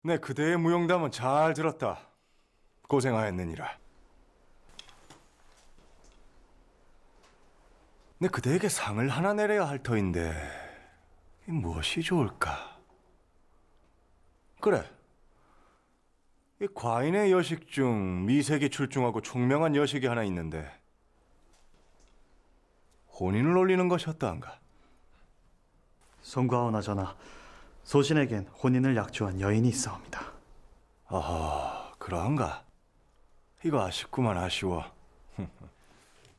내 그대의 무용담은 잘 들었다. 고생하였느니라. 내 그대에게 상을 하나 내려야 할 터인데 무엇이 좋을까? 그래, 이 과인의 여식 중 미색이 출중하고 총명한 여식이 하나 있는데 혼인을 올리는 것이었다한가? 송구하오나 전하, 소신에겐 혼인을 약조한 여인이 있사옵니다. 아하, 그러한가? 이거 아쉽구만, 아쉬워.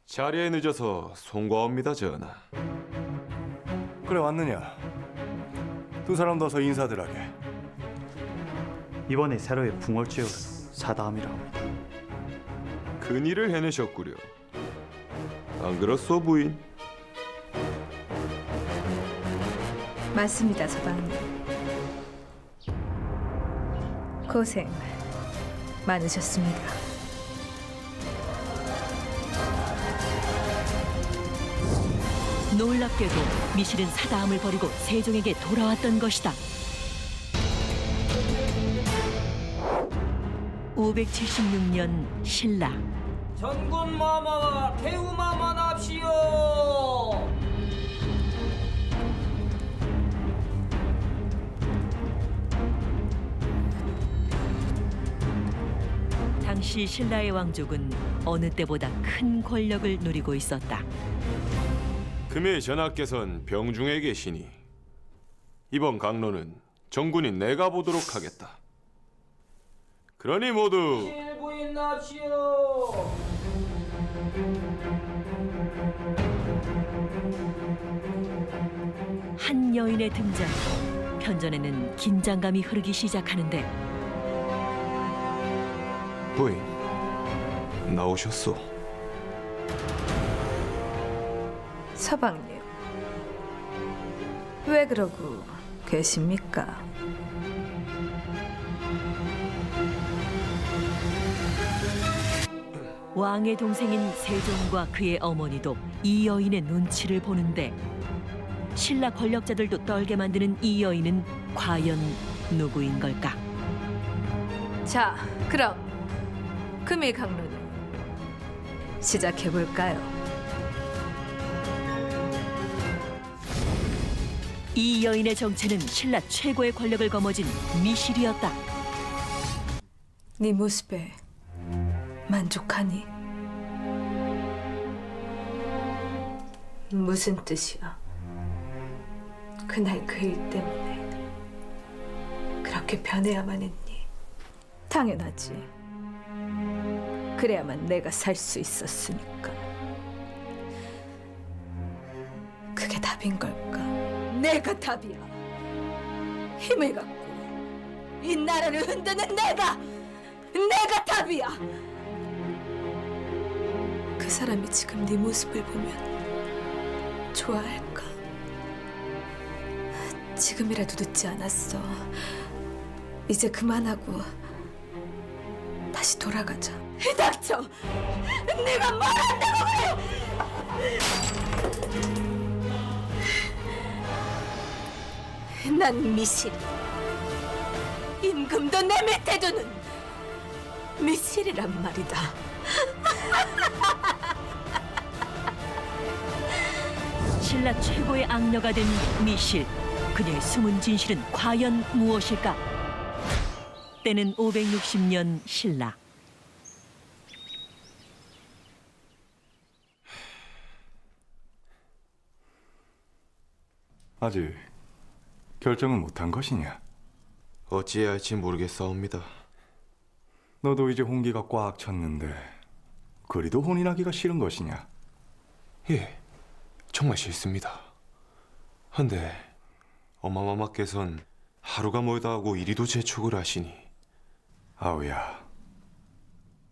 자리에 늦어서 송구하옵니다, 전하. 그래, 왔느냐? 두 사람도 어서 인사들 하게. 이번에 새로이 풍월주에 오른 사다함이라 합니다. 큰일을 해내셨구려. 안 그렇소, 부인? 맞습니다, 서방님. 고생 많으셨습니다. 놀랍게도 미실은 사다함을 버리고 세종에게 돌아왔던 것이다. 576년 신라. 전군 마마와 태우 마마 납시오. 당시 신라의 왕족은 어느 때보다 큰 권력을 누리고 있었다. 금의 전하께선 병중에 계시니 이번 강론은 정군이 내가 보도록 하겠다. 그러니 모두 실부인 납시오. 한 여인의 등장으로 편전에는 긴장감이 흐르기 시작하는데 부인 나오셨소. 서방님, 왜 그러고 계십니까? 왕의 동생인 세종과 그의 어머니도 이 여인의 눈치를 보는데 신라 권력자들도 떨게 만드는 이 여인은 과연 누구인 걸까? 자, 그럼 금일 강론을 시작해 볼까요? 이 여인의 정체는 신라 최고의 권력을 거머쥔 미실이었다. 네 모습에 만족하니? 무슨 뜻이야? 그날 그 일 때문에 그렇게 변해야만 했니? 당연하지. 그래야만 내가 살 수 있었으니까. 그게 답인 걸까? 내가 답이야. 힘을 갖고 이 나라를 흔드는 내가 답이야. 그 사람이 지금 네 모습을 보면 좋아할까? 지금이라도 늦지 않았어. 이제 그만하고 다시 돌아가자. 닥쳐! 내가 뭘 한다고 그래! 난 미실. 임금도 내 밑에 두는 미실이란 말이다. 신라 최고의 악녀가 된 미실. 그녀의 숨은 진실은 과연 무엇일까? 때는 560년 신라. 아직 결정은 못한 것이냐? 어찌해야 할지 모르겠사옵니다. 너도 이제 홍기가 꽉 찼는데 그리도 혼인하기가 싫은 것이냐? 예, 정말 싫습니다. 한데 어마마마께선 하루가 멀다 하고 이리도 재촉을 하시니. 아우야,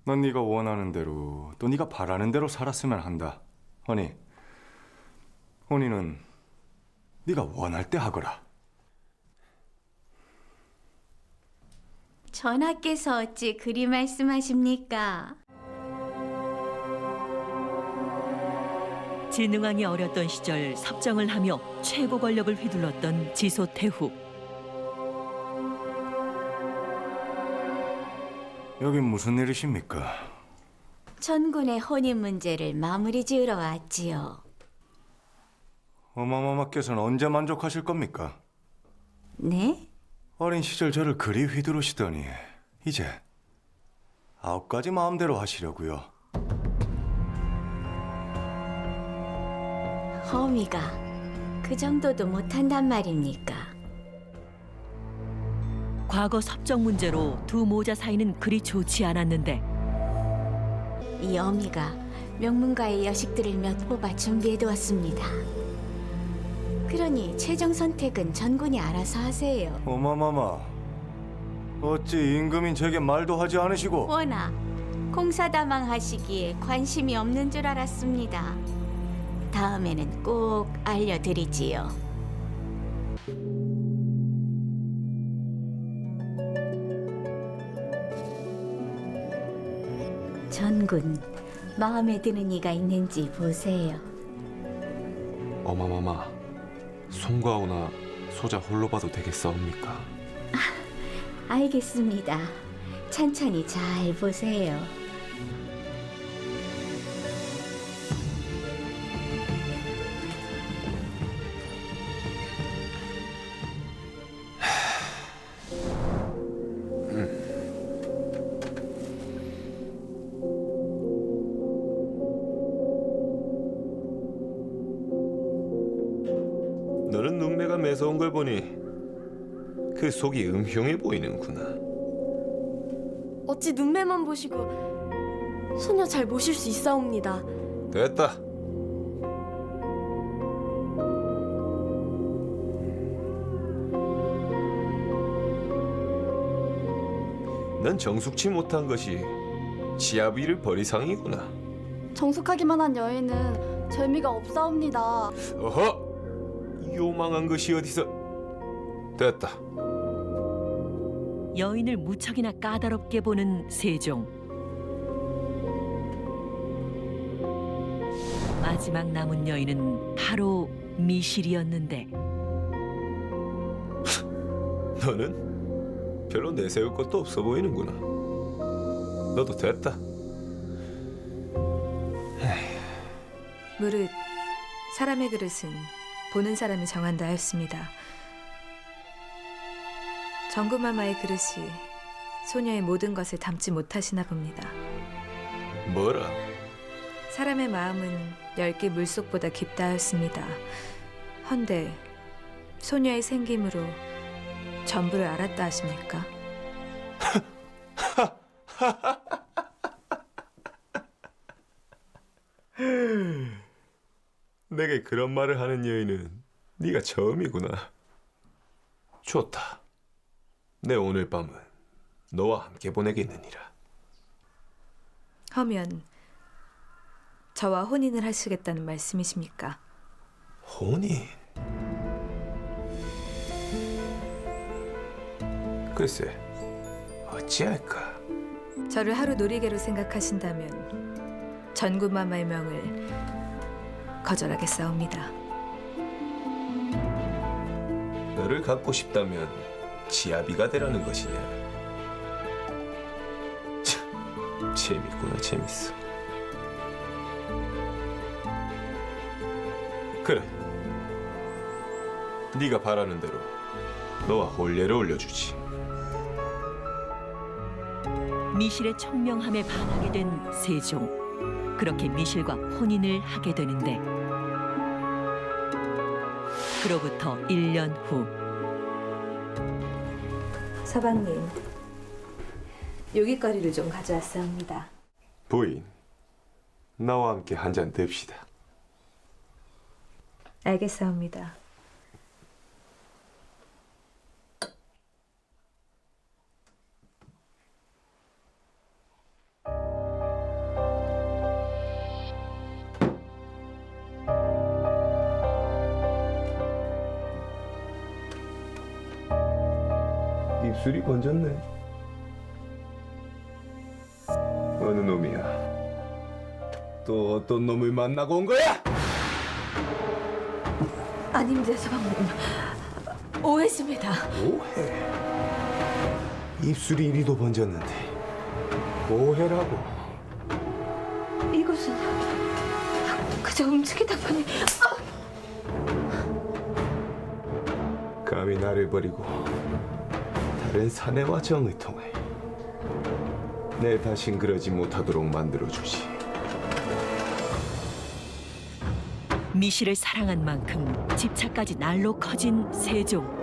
넌 네가 원하는 대로 또 네가 바라는 대로 살았으면 한다. 허니, 혼인은 네가 원할 때 하거라. 전하께서 어찌 그리 말씀하십니까? 진흥왕이 어렸던 시절 섭정을 하며 최고 권력을 휘둘렀던 지소태후. 여긴 무슨 일이십니까? 전군의 혼인 문제를 마무리 지으러 왔지요. 어마마마께서는 언제 만족하실 겁니까? 네? 어린 시절 저를 그리 휘두르시더니 이제 9가지 마음대로 하시려고요. 허미가 그 정도도 못한단 말입니까? 과거 섭정 문제로 두 모자 사이는 그리 좋지 않았는데 이 어미가 명문가의 여식들을 몇 뽑아 준비해두었습니다. 그러니 최종 선택은 전군이 알아서 하세요. 어마마마, 어찌 임금인 제게 말도 하지 않으시고 워낙 공사다망 하시기에 관심이 없는 줄 알았습니다. 다음에는 꼭 알려드리지요. 전군, 마음에 드는 이가 있는지 보세요. 어마마마, 송과오나 소자 홀로 봐도 되겠사옵니까? 알겠습니다. 찬찬히 잘 보세요. 너는 눈매가 매서운 걸 보니 그 속이 음흉해 보이는구나. 어찌 눈매만 보시고 소녀 잘 모실 수 있사옵니다. 됐다. 넌 정숙치 못한 것이 지아비를 버리상이구나. 정숙하기만 한 여인은 재미가 없사옵니다. 어허! 요망한 것이 어디서? 됐다. 여인을 무척이나 까다롭게 보는 세종. 마지막 남은 여인은 바로 미실이었는데 너는 별로 내세울 것도 없어 보이는구나. 너도 됐다. 무릇 사람의 그릇은 보는 사람이 정한다 하였습니다. 정구마마의 그릇이 소녀의 모든 것을 담지 못하시나 봅니다. 뭐라? 사람의 마음은 10개 물속보다 깊다 하였습니다. 헌데 소녀의 생김으로 전부를 알았다 하십니까? 내게 그런 말을 하는 여인은 네가 처음이구나. 좋다. 내 오늘 밤은 너와 함께 보내겠느니라. 하면 저와 혼인을 하시겠다는 말씀이십니까? 혼인? 글쎄, 어찌할까? 저를 하루 놀이개로 생각하신다면 전구마마의 명을 거절하겠사옵니다. 너를 갖고 싶다면 지아비가 되라는 것이냐? 참, 재밌구나, 재밌어. 그래, 네가 바라는 대로 너와 혼례를 올려주지. 미실의 청명함에 반하게 된 세종. 그렇게 미실과 혼인을 하게 되는데 그로부터 1년 후 서방님, 요깃거리를 좀 가져왔사옵니다. 부인, 나와 함께 한잔 듭시다. 알겠사옵니다. 입술이 번졌네. 어느 놈이야? 또 어떤 놈을 만나고 온 거야? 아닙니다, 서방님. 오해십니다. 오해. 입술이 이리도 번졌는데 뭐해라고? 이곳은 그저 움직이다 보니 감히 나를 버리고 다른 사내와 정을 통해 내 다신 그러지 못하도록 만들어주지. 미실을 사랑한 만큼 집착까지 날로 커진 세종.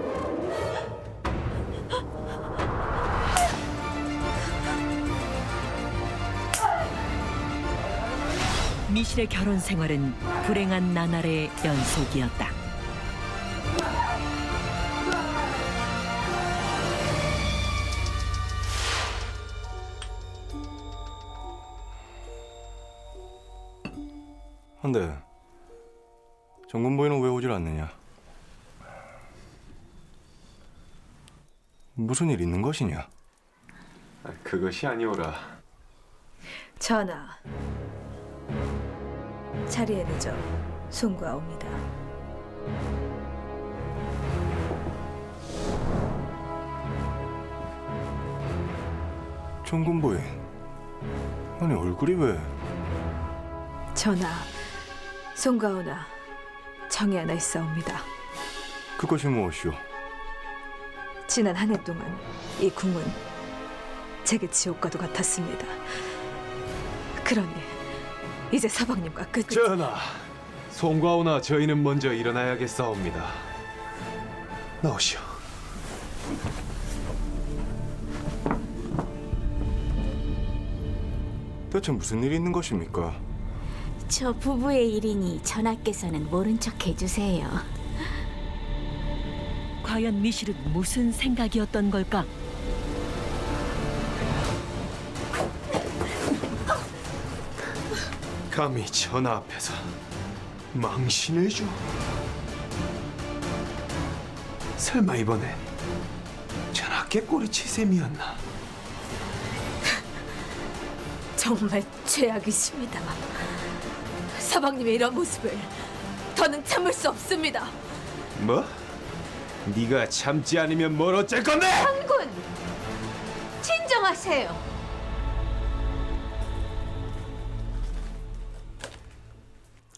미실의 결혼 생활은 불행한 나날의 연속이었다. 근데 정군 부인은 왜 오질 않느냐? 무슨 일 있는 것이냐? 그것이 아니오라. 전하, 자리에 늦어 송구하옵니다. 정군 부인, 아니 얼굴이 왜? 전하, 송가오나 정이 하나 있사옵니다. 그것이 무엇이오? 지난 한 해 동안 이 궁은 제게 지옥과도 같았습니다. 그러니 이제 서방님과 끝이... 전하, 송과오나 저희는 먼저 일어나야겠사옵니다. 나오시오. 대체 무슨 일이 있는 것입니까? 저 부부의 일이니 전하께서는 모른 척 해주세요. 과연 미실은 무슨 생각이었던 걸까? 감히 전하 앞에서 망신을 줘. 설마 이번엔 전하께 꼬리칠 셈이었나? 정말 죄악이십니다. 서방님의 이런 모습을 더는 참을 수 없습니다. 뭐? 네가 참지 않으면 뭘 어쩔 건데? 전군! 진정하세요.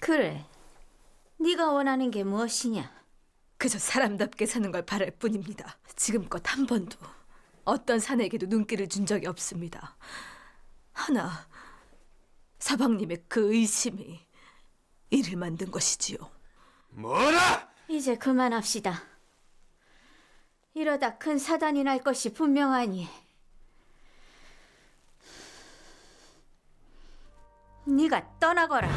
그래, 네가 원하는 게 무엇이냐? 그저 사람답게 사는 걸 바랄 뿐입니다. 지금껏 한 번도 어떤 사내에게도 눈길을 준 적이 없습니다. 하나, 서방님의 그 의심이 이를 만든 것이지요. 뭐라? 이제 그만합시다. 이러다 큰 사단이 날 것이 분명하니 네가 떠나거라.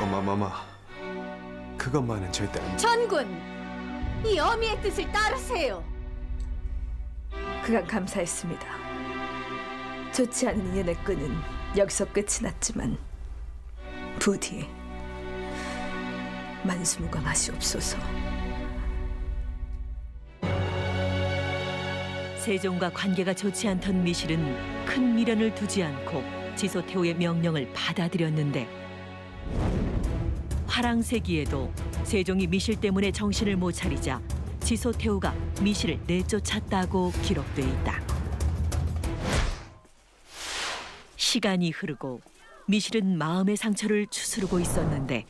어마마마, 그것만은 절대 안 돼. 전군! 이 어미의 뜻을 따르세요. 그간 감사했습니다. 좋지 않은 인연의 끈은 여기서 끝이 났지만 부디 만수무강하시옵소서. 세종과 관계가 좋지 않던 미실은 큰 미련을 두지 않고 지소태우의 명령을 받아들였는데 화랑세기에도 세종이 미실 때문에 정신을 못 차리자 지소태우가 미실을 내쫓았다고 기록돼 있다. 시간이 흐르고 미실은 마음의 상처를 추스르고 있었는데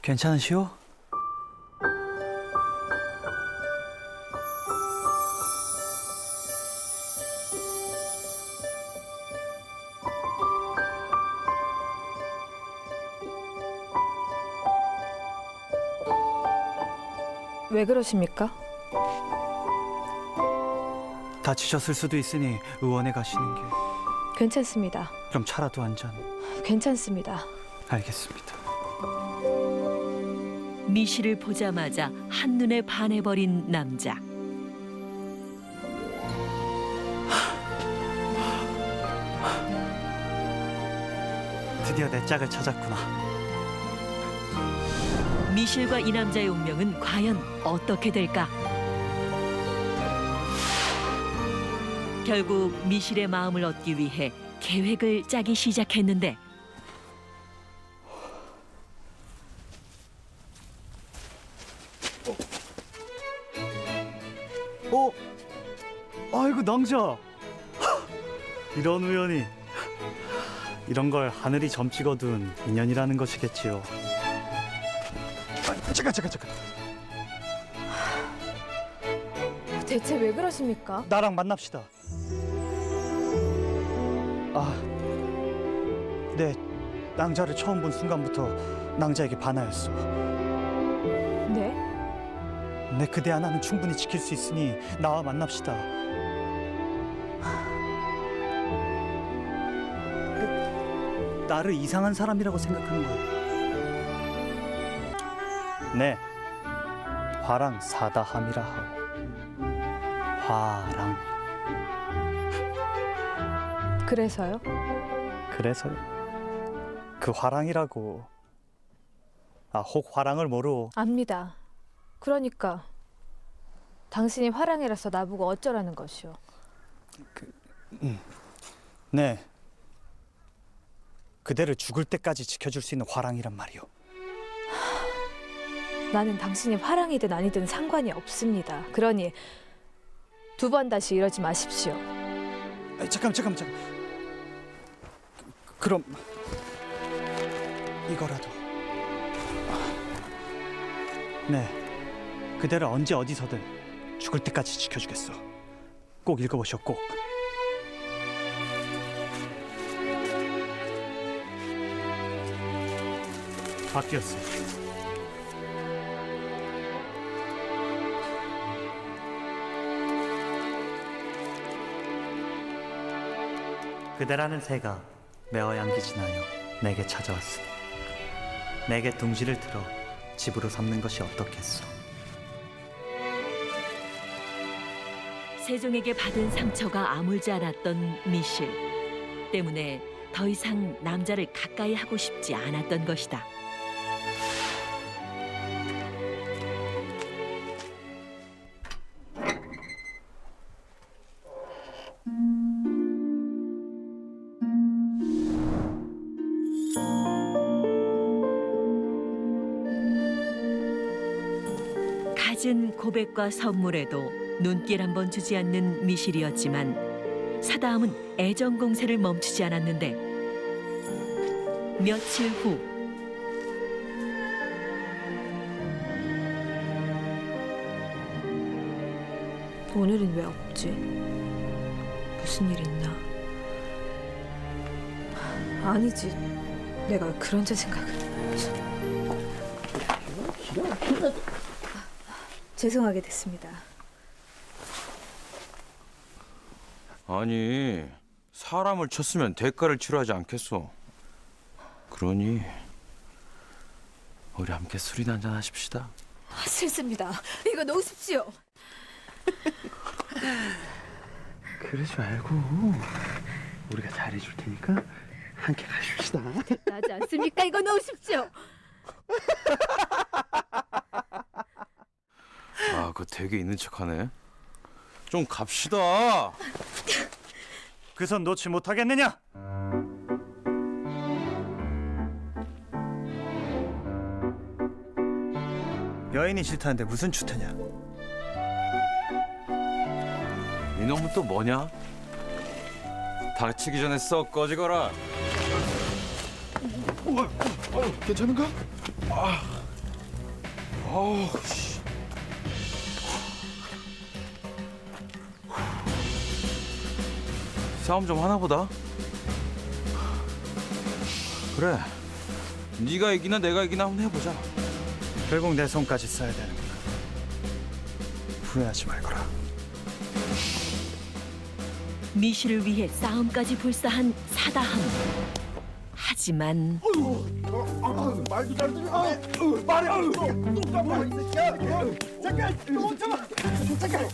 괜찮으시오? 왜 그러십니까? 다치셨을 수도 있으니 의원에 가시는 게. 괜찮습니다. 그럼 차라도 한 잔. 괜찮습니다. 알겠습니다. 미실을 보자마자 한눈에 반해버린 남자. 드디어 내 짝을 찾았구나. 미실과 이 남자의 운명은 과연 어떻게 될까? 결국 미실의 마음을 얻기 위해 계획을 짜기 시작했는데 아이고 낭자. 이런 우연이. 이런 걸 하늘이 점찍어둔 인연이라는 것이겠지요. 잠깐. 대체 왜 그러십니까? 나랑 만납시다. 네, 낭자를 처음 본 순간부터 낭자에게 반하였어. 네? 내 그대 하나는 충분히 지킬 수 있으니 나와 만납시다. 나를 이상한 사람이라고 생각하는 거야. 네, 화랑 사다함이라 하오. 화랑. 그래서요? 그래서요. 그 화랑이라고. 혹 화랑을 모르오. 압니다. 그러니까 당신이 화랑이라서 나보고 어쩌라는 것이오. 네, 그대를 죽을 때까지 지켜줄 수 있는 화랑이란 말이오. 나는 당신이 화랑이든 아니든 상관이 없습니다. 그러니 두 번 다시 이러지 마십시오. 잠깐. 그럼 이거라도. 네, 그대를 언제 어디서든 죽을 때까지 지켜주겠어. 꼭 읽어보시오, 꼭. 바뀌었어. 그대라는 새가 매어 양기 지나여 내게 찾아왔으니 내게 둥지를 틀어 집으로 삼는 것이 어떻겠소. 세종에게 받은 상처가 아물지 않았던 미실 때문에 더 이상 남자를 가까이 하고 싶지 않았던 것이다. 갖은 고백과 선물에도 눈길 한 번 주지 않는 미실이었지만 사다함은 애정 공세를 멈추지 않았는데 며칠 후 오늘은 왜 없지? 무슨 일 있나? 아니지, 내가 그런 제 생각을. 죄송하게 됐습니다. 아니, 사람을 쳤으면 대가를 치러야지 않겠소. 그러니 우리 함께 술이나 한잔 하십시다. 싫습니다. 이거 놓으십시오. 그러지 말고 우리가 잘해줄 테니까 함께 가십시다. 나지 않습니까? 이거 놓으십시오. 그거 되게 있는 척하네. 좀 갑시다. 그 손 놓지 못하겠느냐? 여인이 싫다는데 무슨 추태냐? 이놈은 또 뭐냐? 다치기 전에 썩 꺼지거라. 괜찮은가? 싸움 좀 하나 보다. 그래, 네가 이기나 내가 이기나 한번 해보자. 결국 내 손까지 써야 되는구나. 후회하지 말거라. 미실을 위해 싸움까지 불사한 사다함. 하지만 말도 잘 들어. 말해. 똑바로 이 새끼야. 잠깐 멈춰. 잠깐.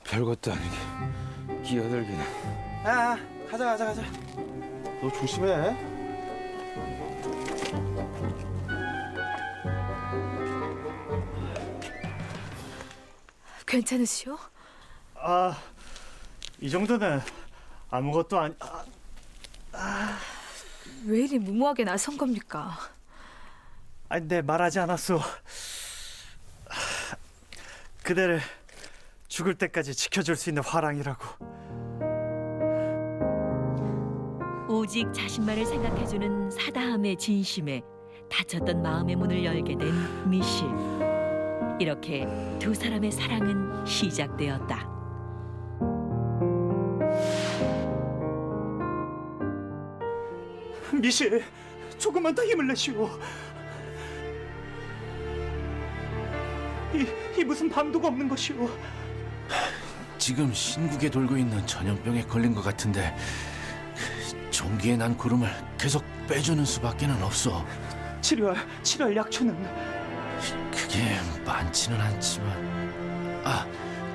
별것도 아니게 끼어들기는. 가자. 너 조심해. 괜찮으시오? 이 정도는 아무것도 아니. 왜 이리 무모하게 나선 겁니까? 아니, 내 말하지 않았소. 그대를 죽을 때까지 지켜줄 수 있는 화랑이라고. 오직 자신만을 생각해주는 사다함의 진심에 닫혔던 마음의 문을 열게 된 미실. 이렇게 두 사람의 사랑은 시작되었다. 미실, 조금만 더 힘을 내시오. 이 무슨 방도가 없는 것이오. 지금 신국에 돌고 있는 전염병에 걸린 것 같은데 종기에 난 구름을 계속 빼주는 수밖에는 없어. 치료할 약초는? 그게 많지는 않지만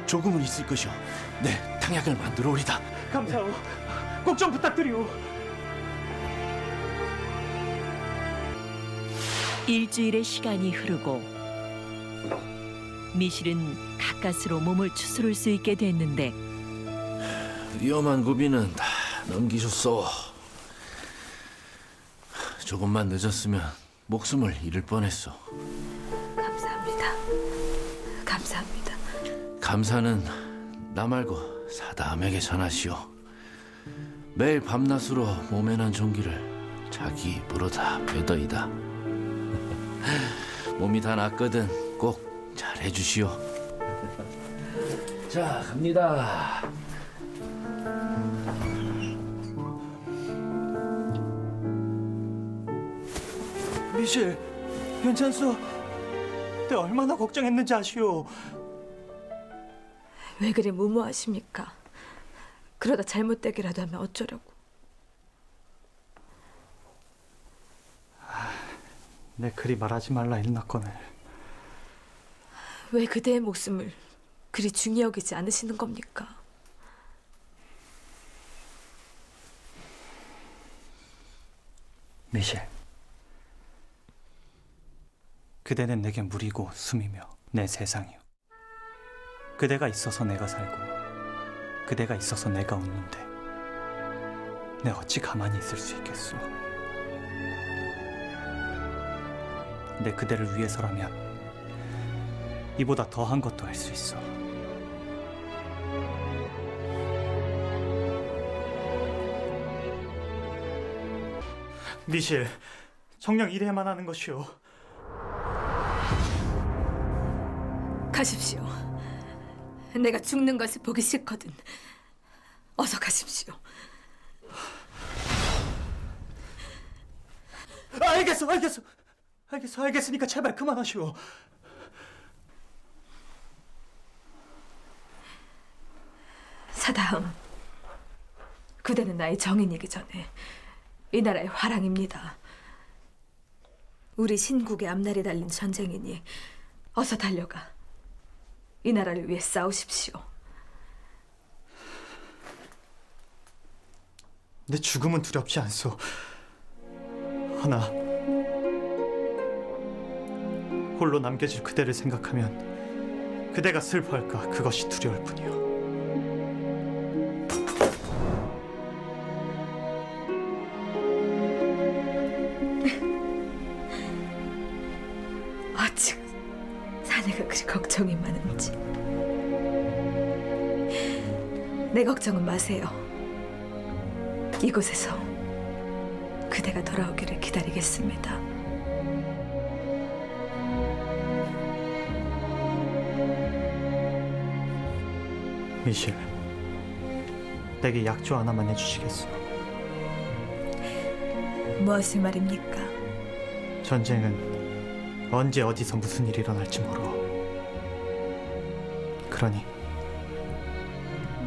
조금은 있을 것이오. 네, 탕약을 만들어 오리다. 감사하오. 꼭 좀 부탁드리오. 일주일의 시간이 흐르고 미실은 가까스로 몸을 추스를 수 있게 됐는데 위험한 고비는 다 넘기셨소. 조금만 늦었으면 목숨을 잃을 뻔했소. 감사합니다. 감사합니다. 감사는 나 말고 사담에게 전하시오. 매일 밤낮으로 몸에 난 종기를 자기 입으로 다 빼더이다. 몸이 다 낫거든 꼭 잘해주시오. 자, 갑니다. 미실, 괜찮소? 내가 얼마나 걱정했는지 아시오. 왜 그리 무모하십니까? 그러다 잘못되기라도 하면 어쩌려고. 내 그리 말하지 말라 했나거늘. 왜 그대의 목숨을 그리 중히 여기지 않으시는 겁니까? 미실, 그대는 내게 물이고 숨이며 내 세상이오. 그대가 있어서 내가 살고 그대가 있어서 내가 웃는데 내 어찌 가만히 있을 수 있겠소. 내 그대를 위해서라면 이보다 더한 것도 할 수 있어. 미실, 정녕 이래야만 하는 것이오. 가십시오. 내가 죽는 것을 보기 싫거든. 어서 가십시오. 알겠으니까 제발 그만하시오. 사다음, 그대는 나의 정인이기 전에 이 나라의 화랑입니다. 우리 신국의 앞날이 달린 전쟁이니 어서 달려가 이 나라를 위해 싸우십시오. 내 죽음은 두렵지 않소. 하나, 홀로 남겨질 그대를 생각하면 그대가 슬퍼할까 그것이 두려울 뿐이오. 아직 사내가 그리 걱정이 많은지. 내 걱정은 마세요. 이곳에서 그대가 돌아오기를 기다리겠습니다. 미실, 내게 약조 하나만 해주시겠소? 무엇을 말입니까? 전쟁은 언제 어디서 무슨 일이 일어날지 모르. 그러니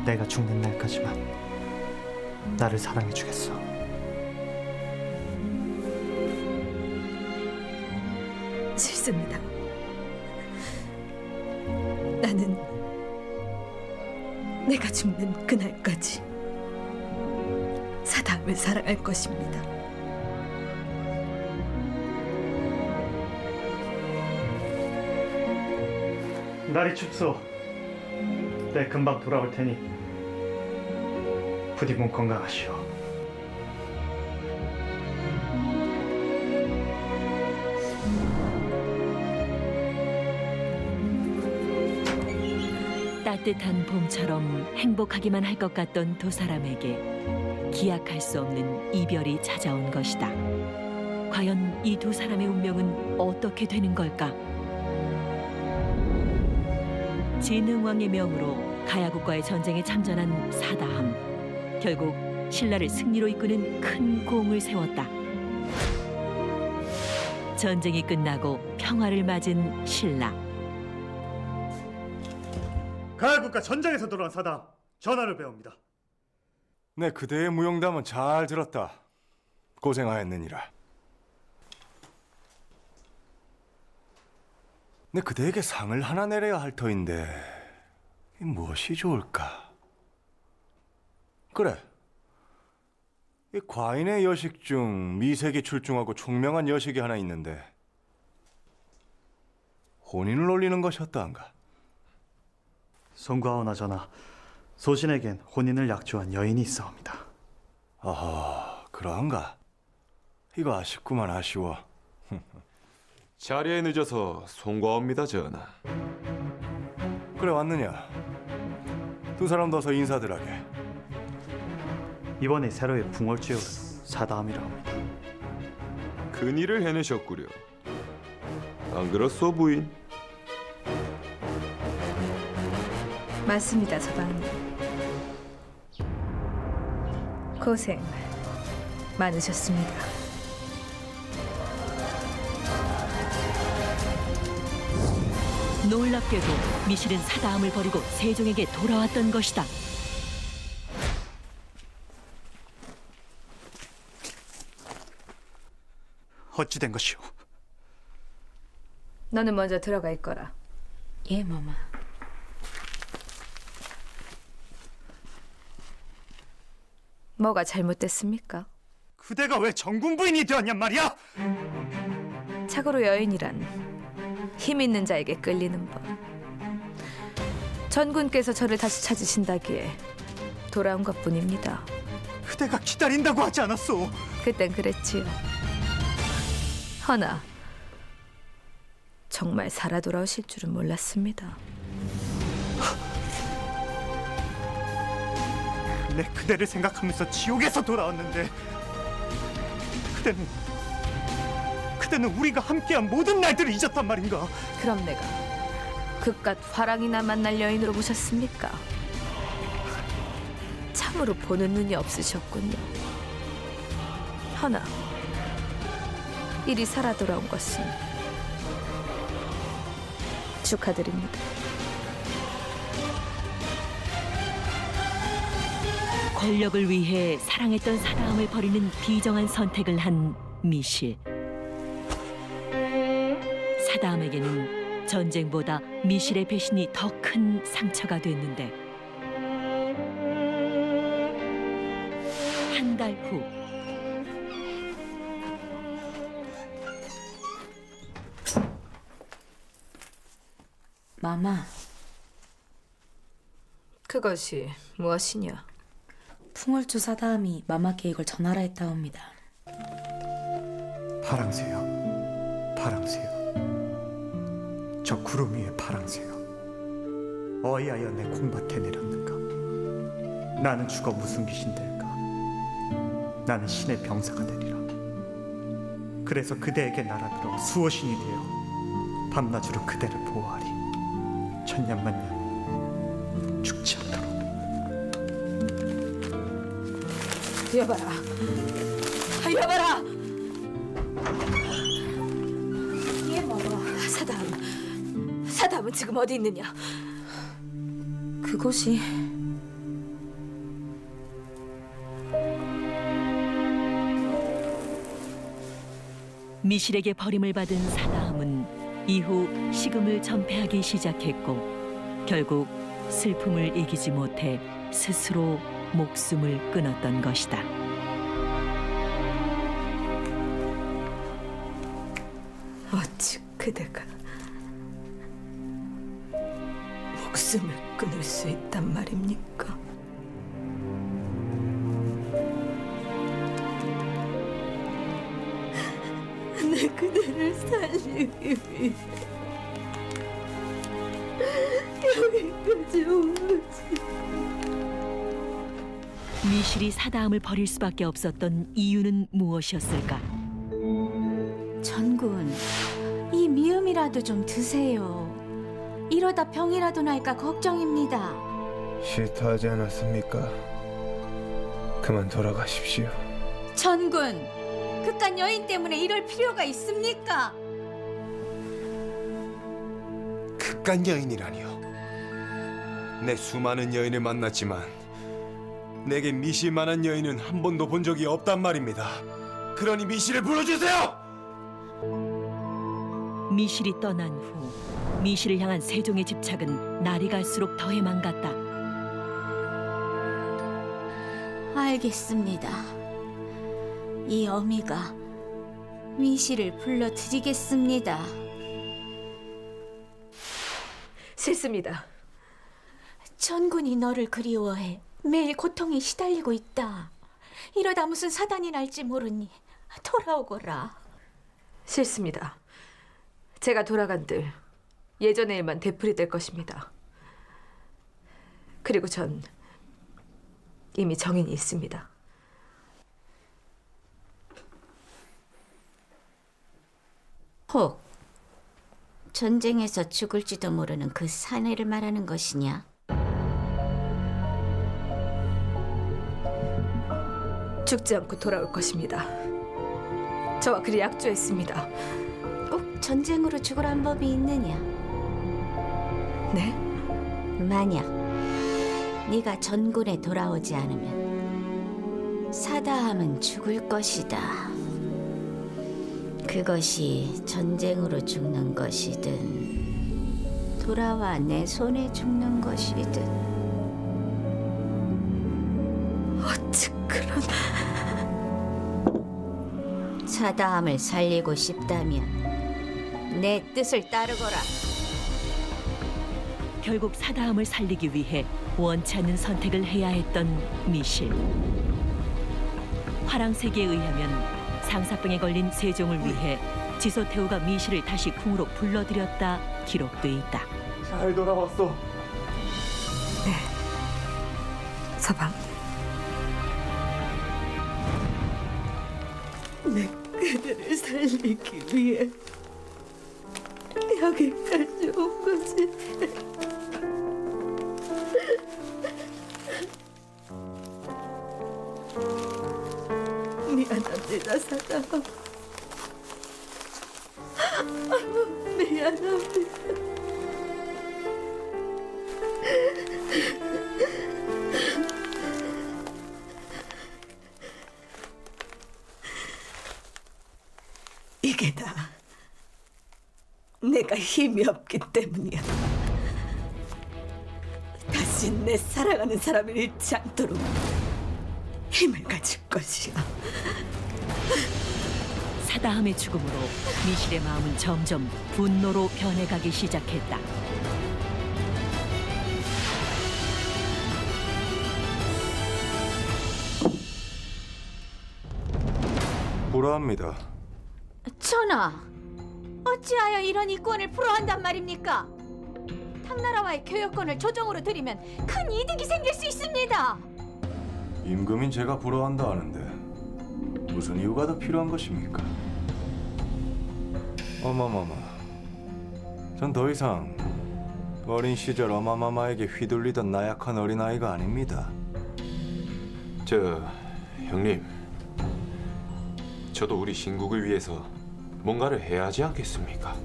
내가 죽는 날까지만 나를 사랑해주겠소. 싫습니다. 나는 내가 죽는 그날까지 사담을 사랑할 것입니다. 날이 춥소. 내 금방 돌아올 테니 부디 몸 건강하시오. 따뜻한 봄처럼 행복하기만 할 것 같던 두 사람에게 기약할 수 없는 이별이 찾아온 것이다. 과연 이 두 사람의 운명은 어떻게 되는 걸까? 진흥왕의 명으로 가야국과의 전쟁에 참전한 사다함. 결국 신라를 승리로 이끄는 큰 공을 세웠다. 전쟁이 끝나고 평화를 맞은 신라. 가야국과 전쟁에서 돌아온 사담, 전하를 배웁니다. 내 그대의 무용담은 잘 들었다. 고생하였느니라. 내 그대에게 상을 하나 내려야 할 터인데 이 무엇이 좋을까? 그래, 이 과인의 여식 중 미색이 출중하고 총명한 여식이 하나 있는데 혼인을 올리는 것이 어떠한가? 송구하오나 전하, 소신에겐 혼인을 약조한 여인이 있사옵니다. 아하, 그러한가? 이거 아쉽구만, 아쉬워. 자리에 늦어서 송구합니다, 전하. 그래, 왔느냐? 두 사람 더서 인사들하게. 이번에 새로이 풍월주에 오른 사다함이라 합니다. 큰일을 해내셨구려. 안 그렇소, 부인? 맞습니다, 서방님. 고생 많으셨습니다. 놀랍게도 미실은 사다함을 버리고 세종에게 돌아왔던 것이다. 어찌 된 것이오? 너는 먼저 들어가 있거라. 예, 마마. 뭐가 잘못됐습니까? 그대가 왜 정군 부인이 되었냔 말이야? 착오로 여인이란 힘 있는 자에게 끌리는 법. 전군께서 저를 다시 찾으신다기에 돌아온 것뿐입니다. 그대가 기다린다고 하지 않았소? 그땐 그랬지요. 허나 정말 살아 돌아오실 줄은 몰랐습니다. 내 그대를 생각하면서 지옥에서 돌아왔는데 그대는 우리가 함께한 모든 날들을 잊었단 말인가? 그럼 내가 그깟 화랑이나 만날 여인으로 보셨습니까? 참으로 보는 눈이 없으셨군요. 허나 이리 살아 돌아온 것은 축하드립니다. 권력을 위해 사랑했던 사다함을 버리는 비정한 선택을 한 미실. 사다함에게는 전쟁보다 미실의 배신이 더 큰 상처가 됐는데 한 달 후 마마, 그것이 무엇이냐? 풍월주 사다함이 마마께 이걸 전하라 했다옵니다. 파랑새여, 파랑새여. 저 구름 위에 파랑새여. 어이하여 내 콩밭에 내렸는가? 나는 죽어 무슨 귀신 될까? 나는 신의 병사가 되리라. 그래서 그대에게 날아들어 수호신이 되어 밤낮으로 그대를 보호하리. 천년만년 죽지 않도록. 여봐라, 여봐라. 예, 마마. 사담은 지금 어디 있느냐? 그곳이 미실에게 버림을 받은 사다함은 이후 식음을 전폐하기 시작했고 결국 슬픔을 이기지 못해 스스로 목숨을 끊었던 것이다. 어찌 그대가 목숨을 끊을 수 있단 말입니까? 내 그대를 살리기 위해 여기 여기까지 온 거지? 미실이 사다함을 버릴 수밖에 없었던 이유는 무엇이었을까? 전군, 이 미음이라도 좀 드세요. 이러다 병이라도 날까 걱정입니다. 싫다 하지 않았습니까? 그만 돌아가십시오. 전군, 그깟 여인 때문에 이럴 필요가 있습니까? 극간 여인이라니요. 내 수많은 여인을 만났지만 내게 미실만한 여인은 한 번도 본 적이 없단 말입니다. 그러니 미실을 불러주세요. 미실이 떠난 후 미실을 향한 세종의 집착은 날이 갈수록 더해만 갔다. 알겠습니다. 이 어미가 미실을 불러드리겠습니다. 싫습니다. 전군이 너를 그리워해 매일 고통에 시달리고 있다. 이러다 무슨 사단이 날지 모르니 돌아오거라. 싫습니다. 제가 돌아간들 예전의 일만 되풀이될 것입니다. 그리고 전 이미 정인이 있습니다. 혹 전쟁에서 죽을지도 모르는 그 사내를 말하는 것이냐? 죽지 않고 돌아올 것입니다. 저와 그리 약조했습니다. 꼭 전쟁으로 죽으란 법이 있느냐? 네? 만약 네가 전군에 돌아오지 않으면 사다함은 죽을 것이다. 그것이 전쟁으로 죽는 것이든 돌아와 내 손에 죽는 것이든. 어찌 그런... 사다함을 살리고 싶다면 내 뜻을 따르거라. 결국 사다함을 살리기 위해 원치 않는 선택을 해야 했던 미실. 화랑세기에 의하면 상사병에 걸린 세종을 위해 지소태우가 미실을 다시 궁으로 불러들였다 기록돼 있다. 잘 돌아왔어. 네, 서방. 내 그대를 살리기 위해 여기까지 온 거지. 미안합니다, 사장. 미안합니다. 이게 다 내가 힘이 없기 때문이야. 다시 내 사랑하는 사람을 잃지 않도록 힘을 가질 것이야. 사다함의 죽음으로 미실의 마음은 점점 분노로 변해가기 시작했다. 불화합니다. 전하, 어찌하여 이런 이권을 불허한단 말입니까? 당나라와의 교역권을 조정으로 드리면 큰 이득이 생길 수 있습니다. 임금인 제가 불화한다 하는데 무슨 이유가 더 필요한 것입니까? 어마마마, 전 더 이상 어린 시절 어마마마에게 휘둘리던 나약한 어린아이가 아닙니다. 형님, 저도 우리 신국을 위해서 뭔가를 해야 하지 않겠습니까?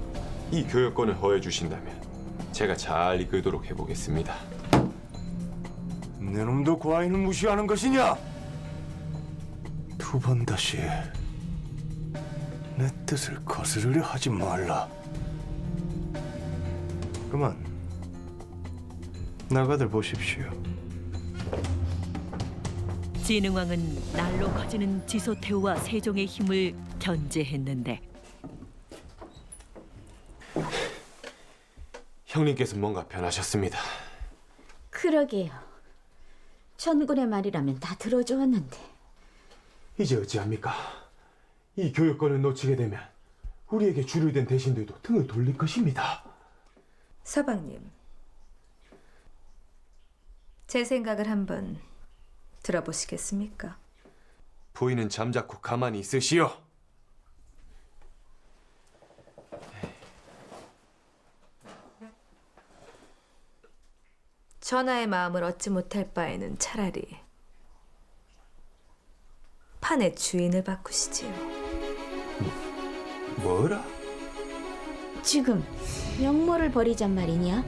이 교역권을 허해 주신다면 제가 잘 이끌도록 해보겠습니다. 내 놈도 과인을 무시하는 것이냐? 두 번 다시 내 뜻을 거스르려 하지 말라. 그만 나가들 보십시오. 진흥왕은 날로 커지는 지소태우와 세종의 힘을 견제했는데 형님께서 뭔가 변하셨습니다. 그러게요. 전군의 말이라면 다 들어주었는데. 이제 어찌합니까? 이 교역권을 놓치게 되면 우리에게 주류된 대신들도 등을 돌릴 것입니다. 서방님, 제 생각을 한번 들어보시겠습니까? 부인은 잠자코 가만히 있으시오. 전하의 마음을 얻지 못할 바에는 차라리 판의 주인을 바꾸시지요. 뭐라? 지금 영모를 버리잔 말이냐?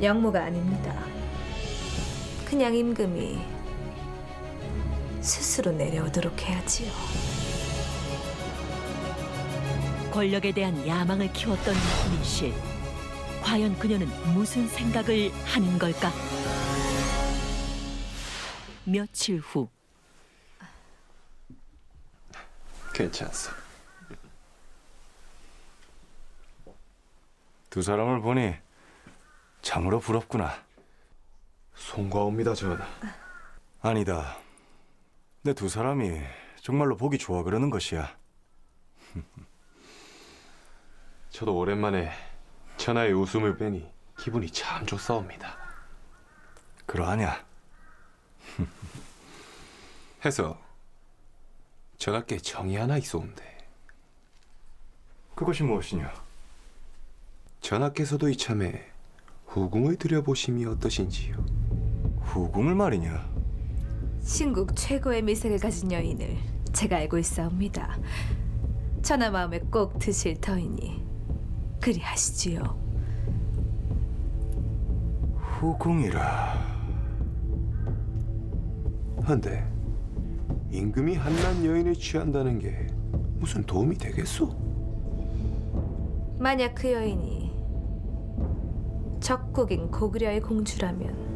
영모가 아닙니다. 그냥 임금이 스스로 내려오도록 해야지요. 권력에 대한 야망을 키웠던 미실. 과연 그녀는 무슨 생각을 하는 걸까? 며칠 후 괜찮소. 두 사람을 보니 참으로 부럽구나. 송과옵니다, 전하. 아니다. 내 두 사람이 정말로 보기 좋아 그러는 것이야. 저도 오랜만에 전하의 웃음을 뵈니 기분이 참 좋사옵니다. 그러하냐? 해서 전하께 정의 하나 있어온데 그것이 무엇이냐? 전하께서도 이참에 후궁을 들여보심이 어떠신지요? 후궁을 말이냐? 신국 최고의 미색을 가진 여인을 제가 알고 있사옵니다. 전하 마음에 꼭 드실 터이니 그리하시지요. 후궁이라. 한데 임금이 한낱 여인을 취한다는 게 무슨 도움이 되겠소? 만약 그 여인이 적국인 고구려의 공주라면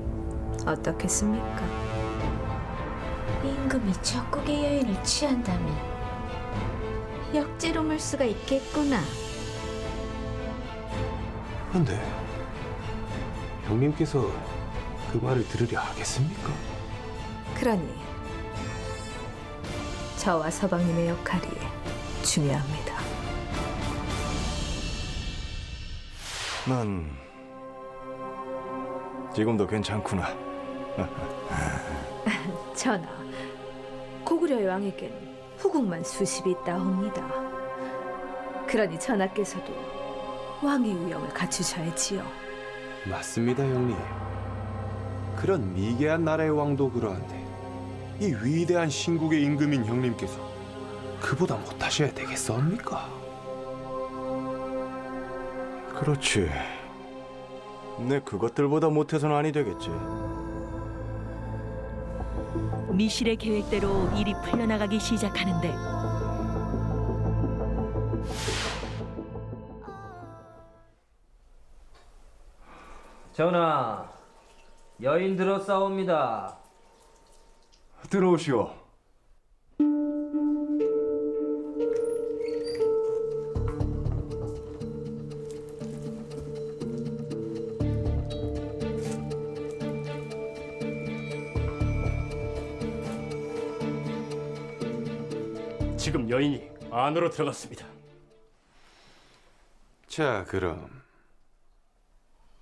어떻겠습니까? 임금이 적국의 여인을 취한다면 역제로 물 수가 있겠구나. 한데 형님께서 그 말을 들으려 하겠습니까? 그러니 저와 서방님의 역할이 중요합니다. 난 지금도 괜찮구나. 전하, 고구려의 왕에겐 후궁만 수십이 있다옵니다. 그러니 전하께서도 왕의 위엄을 갖추셔야지요. 맞습니다, 형님. 그런 미개한 나라의 왕도 그러한데 이 위대한 신국의 임금인 형님께서 그보다 못하셔야 되겠사옵니까? 그렇지. 내 그것들보다 못해서는 아니 되겠지. 미실의 계획대로 일이 풀려나가기 시작하는데 전하, 여인 들어싸웁니다. 들어오시오. 지금 여인이 안으로 들어갔습니다. 자, 그럼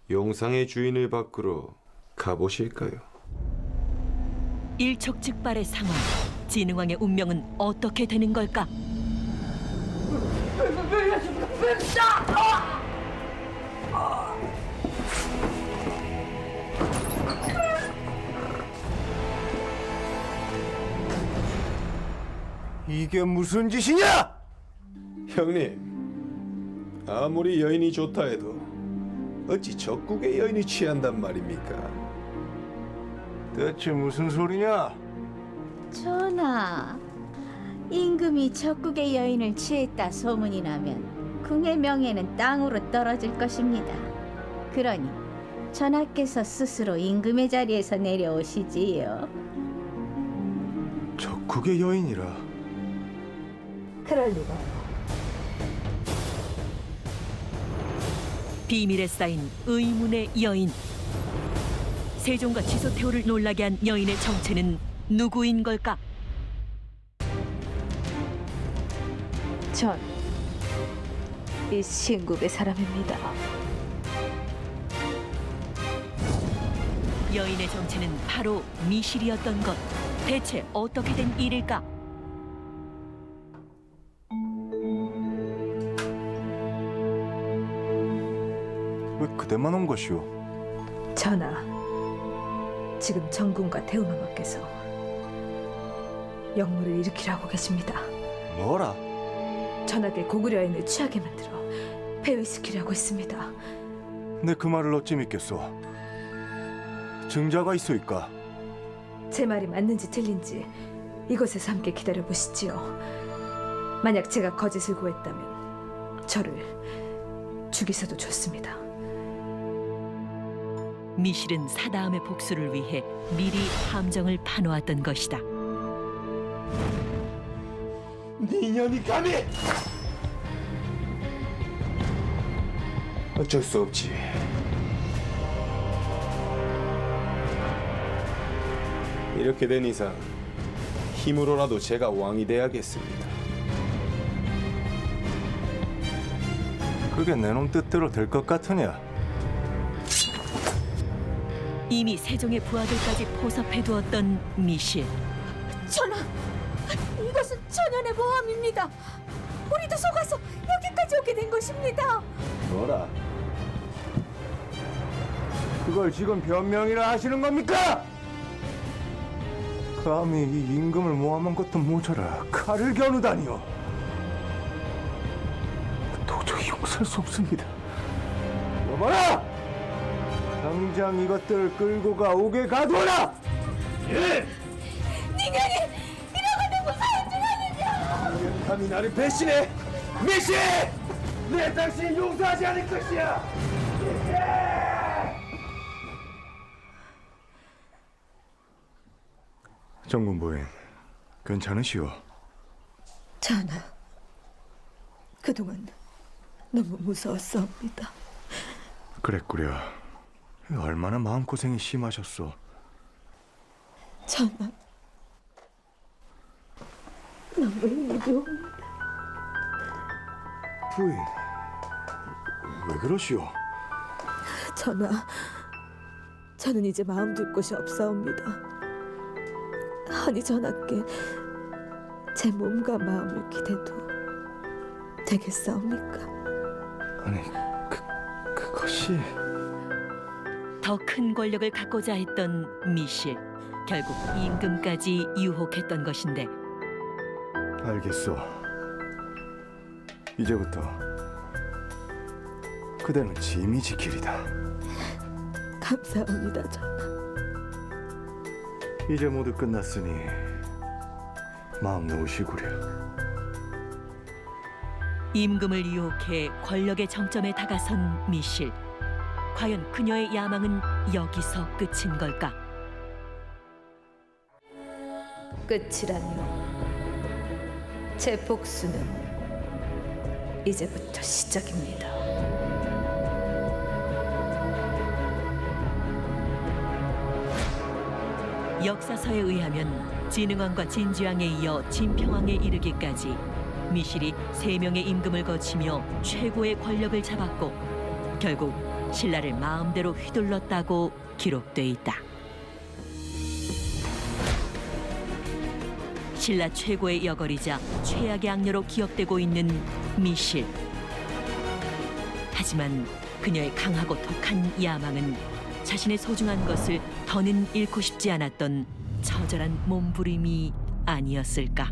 용상의 주인을 바꾸러 가보실까요? 일촉즉발의 상황. 진흥왕의 운명은 어떻게 되는 걸까? 이게 무슨 짓이냐? 형님, 아무리 여인이 좋다 해도 어찌 적국의 여인이 취한단 말입니까? 대체 무슨 소리냐? 전하, 임금이 적국의 여인을 취했다 소문이 나면 궁의 명예는 땅으로 떨어질 것입니다. 그러니 전하께서 스스로 임금의 자리에서 내려오시지요. 적국의 여인이라. 그럴 리가. 비밀에 쌓인 의문의 여인. 세종과 지소태호를 놀라게 한 여인의 정체는 누구인 걸까? 전 이 신국의 사람입니다. 여인의 정체는 바로 미실이었던 것. 대체 어떻게 된 일일까? 왜 그대만 온 것이오? 전하, 지금 정군과 태우마마께서 역무를 일으키라고 계십니다. 뭐라? 전하께 고구려 여인을 취하게 만들어 폐위시키려고 했습니다. 내 그 말을 어찌 믿겠소? 증자가 있소이까? 제 말이 맞는지 틀린지 이곳에서 함께 기다려 보시지요. 만약 제가 거짓을 고했다면 저를 죽이셔도 좋습니다. 미실은 사다음의 복수를 위해 미리 함정을 파놓았던 것이다. 니년이 감히! 어쩔 수 없지. 이렇게 된 이상 힘으로라도 제가 왕이 돼야겠습니다. 그게 내 놈 뜻대로 될 것 같으냐? 이미 세종의 부하들까지 포섭해두었던 미실. 전하, 이것은 천연의 모함입니다. 우리도 속아서 여기까지 오게 된 것입니다. 뭐라? 그걸 지금 변명이라 하시는 겁니까? 감히 이 임금을 모함한 것도 모자라 칼을 겨누다니요. 도저히 용서할 수 없습니다. 여봐라! 당장 이것들 끌고 가 옥에 가두어라! 예! 니년이 이러고 누구 사연 중 하느냐! 감히 나를 배신해! 미시! 내 당신 용서하지 않을 것이야! 정군 부인, 괜찮으시오? 전하, 그동안 너무 무서웠사옵니다. 그랬구려. 얼마나 마음고생이 심하셨소. 전하, 너무 힘이 옵니다. 부인, 왜 그러시오? 전하, 저는 이제 마음 둘 곳이 없사옵니다. 아니 전하께 제 몸과 마음을 기대도 되겠사옵니까? 아니, 그것이... 더 큰 권력을 갖고자 했던 미실. 결국 임금까지 유혹했던 것인데 알겠소. 이제부터 그대는 짐이 지키리다. 감사합니다, 전하. 이제 모두 끝났으니 마음 놓으시구려. 임금을 유혹해 권력의 정점에 다가선 미실. 과연 그녀의 야망은 여기서 끝인 걸까? 끝이라니요. 제 복수는 이제부터 시작입니다. 역사서에 의하면 진흥왕과 진주왕에 이어 진평왕에 이르기까지 미실이 3명의 임금을 거치며 최고의 권력을 잡았고 결국 신라를 마음대로 휘둘렀다고 기록돼 있다. 신라 최고의 여걸이자 최악의 악녀로 기억되고 있는 미실. 하지만 그녀의 강하고 독한 야망은 자신의 소중한 것을 더는 잃고 싶지 않았던 처절한 몸부림이 아니었을까.